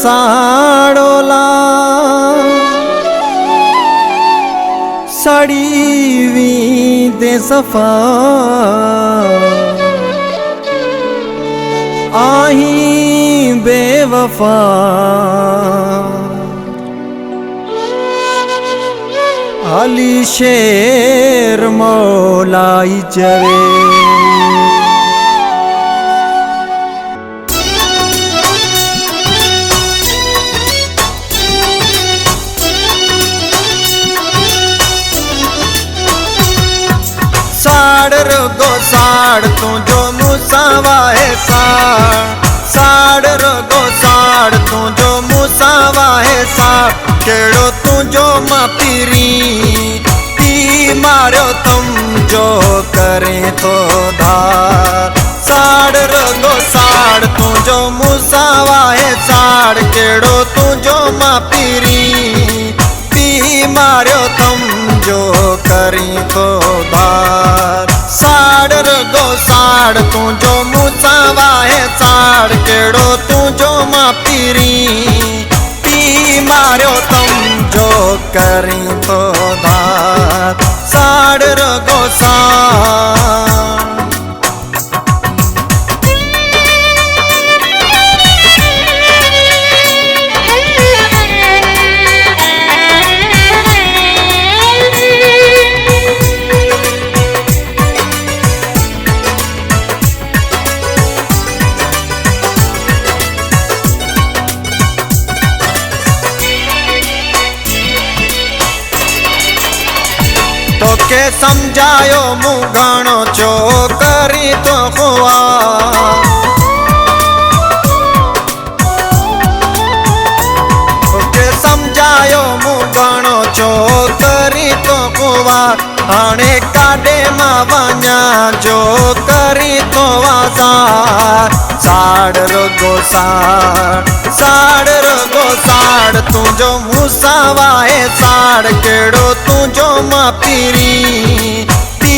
साड़ोला सड़ी वी दे सफा आही बेवफा अली शेर मौलाई चवे साड़ रोगो साड़ तू जो मुसावा है साड़ रोगो साड़ तू जो मुसावा है केड़ो तू जो मापीरी पी मारो तुम जो करे तो धार साड़ रोगो साड़ तू जो मुसावा है केड़ो तू जो मापीरी पी मारो तुम जो करी तो बार साड़ रगो साड़ तू जो मुसावा है केड़ो तू जो मापीरी पी मारो तुम जो करी तो बार साड़ रगो साड़ तो के समझायो मुघाणो चो करी तो खुआ तो के समझायो मुघाणो चो करी तो खुआ हाणे काडे मा वञा जो करी तो आज़ार साड़ रोगो साड़ रोगो साड़ तू जो मुसावा है केड़ो तू जो मापीरी पी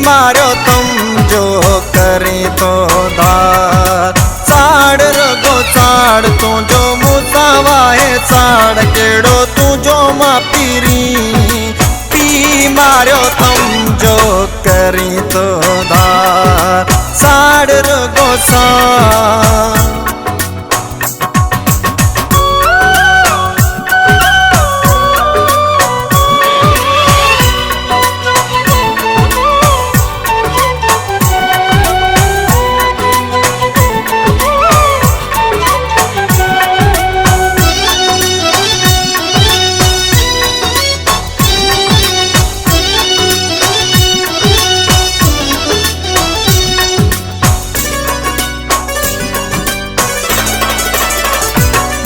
मारो तुम जो करे तो धार साड़ रोगो साड़ तू जो मुसावा है केड़ो तू जो मापीरी पी मारो तुम जो करी तो धार साड़ रोगो साड़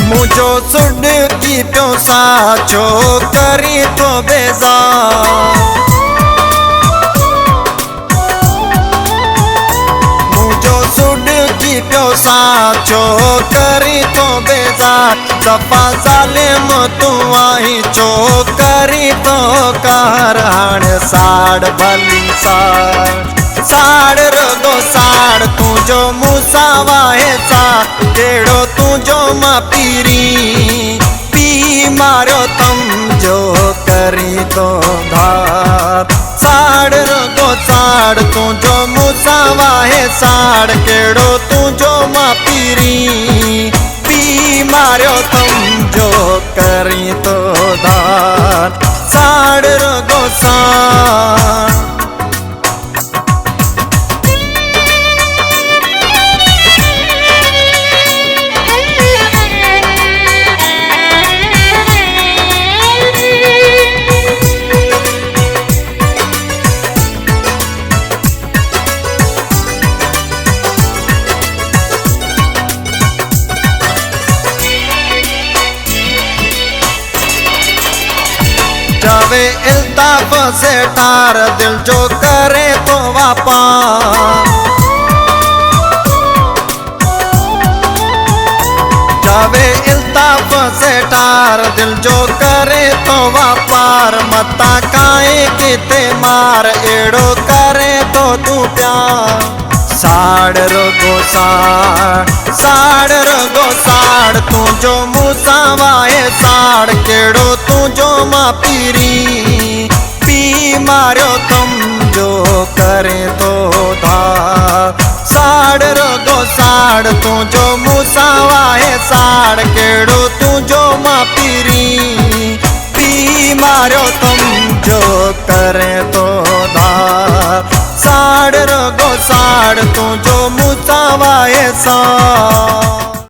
मुझो सुन की प्यो साचो करी तो बेजार मुझो सुन की प्यो साचो करी तो बेजार दफा जालिम तू आई चो करी तो कार हाणे साड़ भली साड़ रोगो साड़ तू जो मुसावा है केड़ो तू जो मापीरी पी मारो तुम जो करी तो धार साड़ रोगो साड़ तू जो मुसावा है केड़ो तू जो मापीरी पी मारो तुम जो करी तो धार साड़ रोगो साड़ जावे इल्ताफ से ठार दिल जो करे तो वापा जावे इल्ताफ से ठार दिल जो करे तो वापार मता काए किते मार एड़ो करे तो तू प्यार साड़ रगो साड़ रगो साड़ तू जो मूसावाए साड़ केड़ो तू जो माँ पीरी पी मारो तुम जो करे तो था साड़ रगो साड़ तू जो मूसावाए साड़ केड़ो तू जो माँ पीरी पी मारो तुम जो करे तो था साड़ रगो साड़ तू जो मूसावाए साड़।